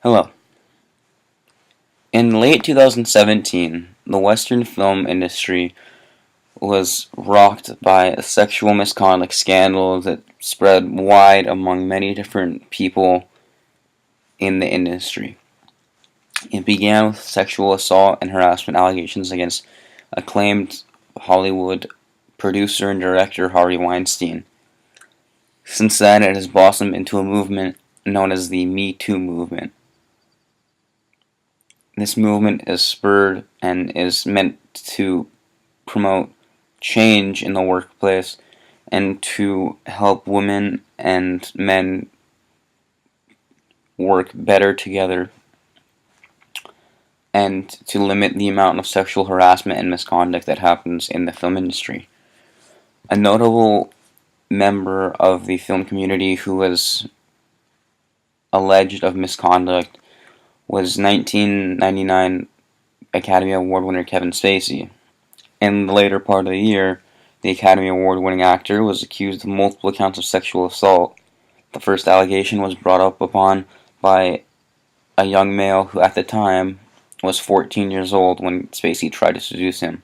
Hello. In late 2017, the Western film industry was rocked by a sexual misconduct scandal that spread wide among many different people in the industry. It began with sexual assault and harassment allegations against acclaimed Hollywood producer and director Harvey Weinstein. Since then, it has blossomed into a movement known as the Me Too movement. This movement is spurred and is meant to promote change in the workplace and to help women and men work better together and to limit the amount of sexual harassment and misconduct that happens in the film industry. A notable member of the film community who was alleged of misconduct was 1999 Academy Award winner Kevin Spacey. In the later part of the year, the Academy Award winning actor was accused of multiple counts of sexual assault. The first allegation was brought up upon by a young male who at the time was 14 years old when Spacey tried to seduce him.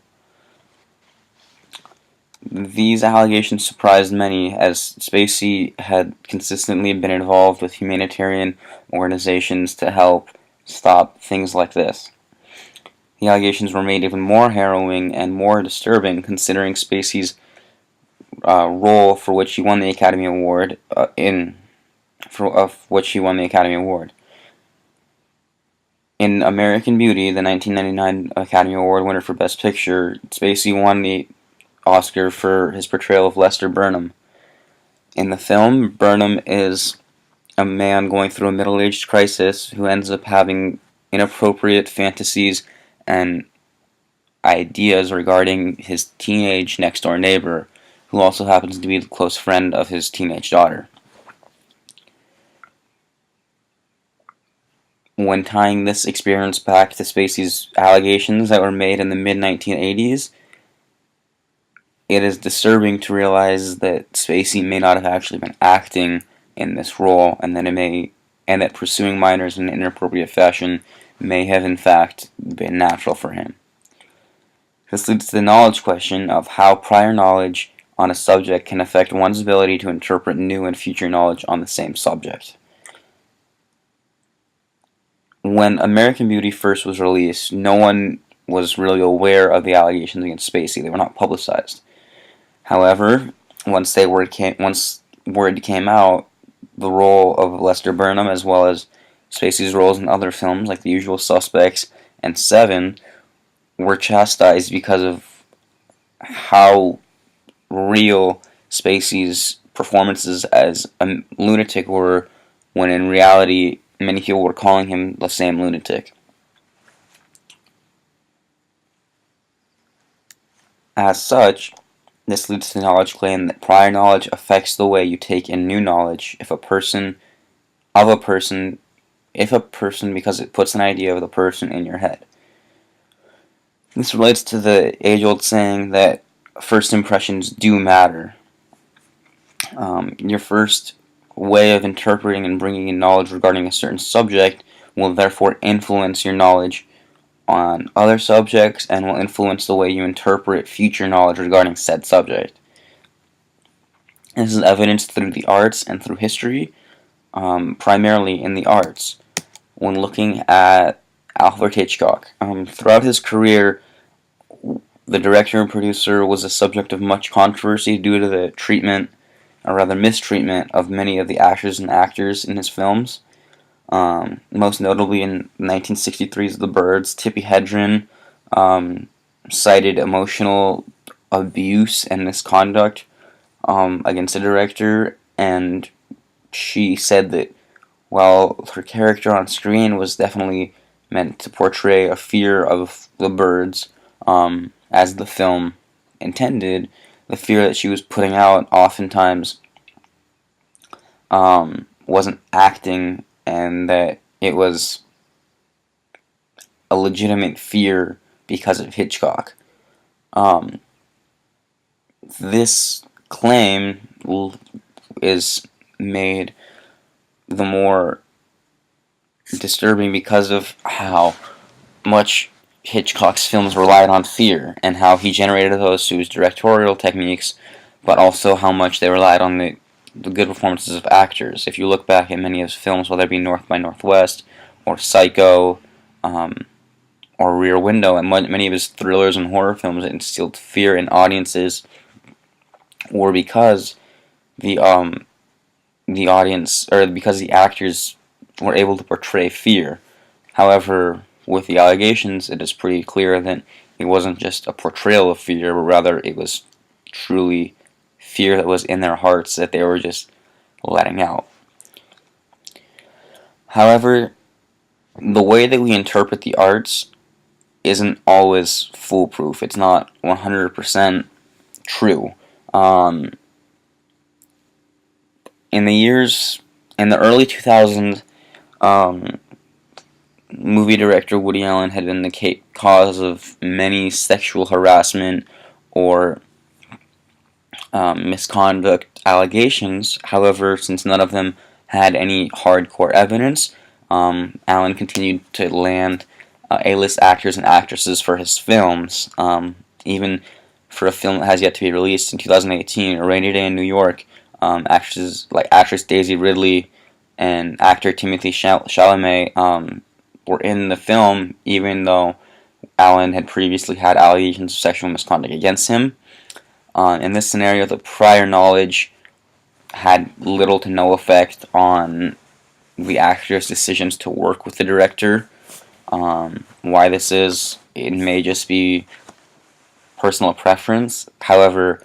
These allegations surprised many, as Spacey had consistently been involved with humanitarian organizations to help stop things like this. The allegations were made even more harrowing and more disturbing considering Spacey's role for which he won the Academy Award In American Beauty, the 1999 Academy Award winner for Best Picture, Spacey won the Oscar for his portrayal of Lester Burnham. In the film, Burnham is a man going through a middle-aged crisis who ends up having inappropriate fantasies and ideas regarding his teenage next-door neighbor, who also happens to be the close friend of his teenage daughter. When tying this experience back to Spacey's allegations that were made in the mid-1980s, it is disturbing to realize that Spacey may not have actually been acting in this role, and that pursuing minors in an inappropriate fashion may have in fact been natural for him. This leads to the knowledge question of how prior knowledge on a subject can affect one's ability to interpret new and future knowledge on the same subject. When American Beauty first was released, no one was really aware of the allegations against Spacey. They were not publicized. However, once word came out, the role of Lester Burnham, as well as Spacey's roles in other films like The Usual Suspects and Seven, were chastised because of how real Spacey's performances as a lunatic were, when in reality many people were calling him the same lunatic. As such, this leads to the knowledge claim that prior knowledge affects the way you take in new knowledge if a person because it puts an idea of the person in your head. This relates to the age-old saying that first impressions do matter. Your first way of interpreting and bringing in knowledge regarding a certain subject will therefore influence your knowledge on other subjects and will influence the way you interpret future knowledge regarding said subject. This is evidenced through the arts and through history, primarily in the arts. When looking at Alfred Hitchcock, throughout his career, the director and producer was a subject of much controversy due to the treatment, or rather mistreatment, of many of the actors and actors in his films. Most notably in 1963's The Birds, Tippi Hedren cited emotional abuse and misconduct against the director, and she said that while her character on screen was definitely meant to portray a fear of the birds, as the film intended, the fear that she was putting out oftentimes wasn't acting, and that it was a legitimate fear because of Hitchcock. This claim is made the more disturbing because of how much Hitchcock's films relied on fear, and how he generated those through his directorial techniques, but also how much they relied on the good performances of actors. If you look back at many of his films, whether it be North by Northwest, or Psycho, or Rear Window, and many of his thrillers and horror films that instilled fear in audiences, were because the audience, or because the actors were able to portray fear. However, with the allegations, it is pretty clear that it wasn't just a portrayal of fear, but rather it was truly fear that was in their hearts that they were just letting out. However, the way that we interpret the arts isn't always foolproof. It's not 100% true. In the early 2000s, movie director Woody Allen had been the cause of many sexual harassment or misconduct allegations. However, since none of them had any hardcore evidence, Allen continued to land A-list actors and actresses for his films. Even for a film that has yet to be released in 2018, A Rainy Day in New York, actresses like actress Daisy Ridley and actor Timothée Chalamet were in the film, even though Allen had previously had allegations of sexual misconduct against him. In this scenario, the prior knowledge had little to no effect on the actor's decisions to work with the director. Why this is, it may just be personal preference. However,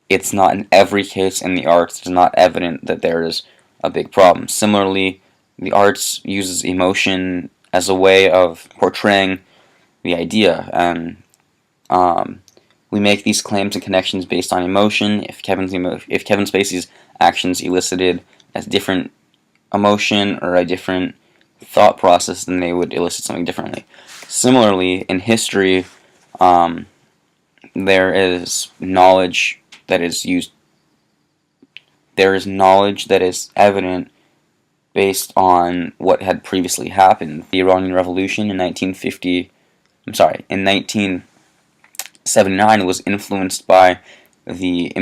it's not in every case in the arts. It's not evident that there is a big problem. Similarly, the arts uses emotion as a way of portraying the idea, and we make these claims and connections based on emotion. If Kevin Spacey's actions elicited a different emotion or a different thought process, then they would elicit something differently. Similarly, in history, there is knowledge that is used. There is knowledge that is evident based on what had previously happened. The Iranian Revolution in 1979 was influenced by the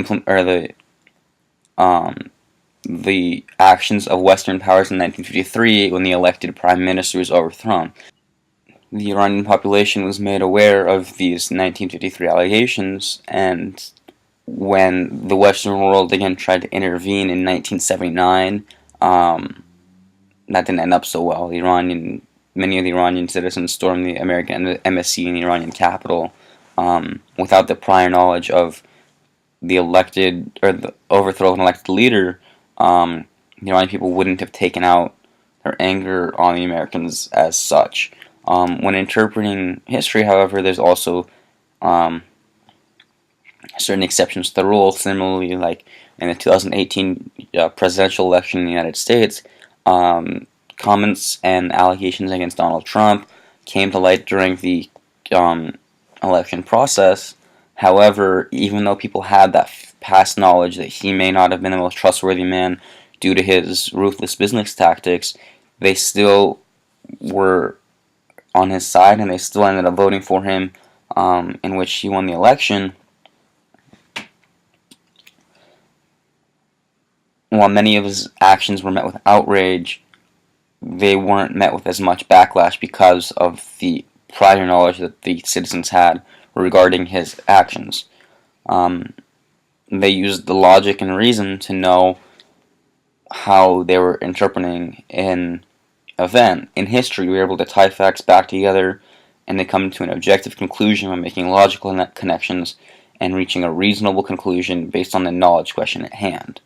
actions of Western powers in 1953 when the elected prime minister was overthrown. The Iranian population was made aware of these 1953 allegations, and when the Western world again tried to intervene in 1979, that didn't end up so well. Many of the Iranian citizens stormed the American embassy in the Iranian capital without the prior knowledge of the overthrow of an elected leader. The Iranian people wouldn't have taken out their anger on the Americans as such. When interpreting history, however, there's also certain exceptions to the rule. Similarly, like in the 2018 presidential election in the United States, comments and allegations against Donald Trump came to light during the election process. However, even though people had that past knowledge that he may not have been the most trustworthy man due to his ruthless business tactics, they still were on his side, and they still ended up voting for him, in which he won the election. While many of his actions were met with outrage, they weren't met with as much backlash because of the prior knowledge that the citizens had regarding his actions. They used the logic and reason to know how they were interpreting an event. In history, we were able to tie facts back together and they come to an objective conclusion by making logical connections and reaching a reasonable conclusion based on the knowledge question at hand.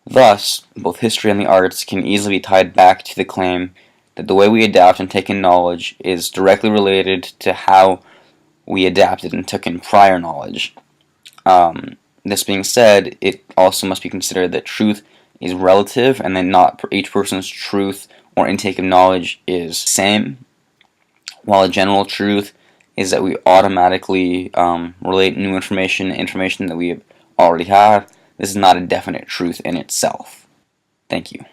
Thus, both history and the arts can easily be tied back to the claim that the way we adapt and take in knowledge is directly related to how we adapted and took in prior knowledge. This being said, it also must be considered that truth is relative and that not each person's truth or intake of knowledge is the same, while a general truth is that we automatically relate new information that we already have. This is not a definite truth in itself. Thank you.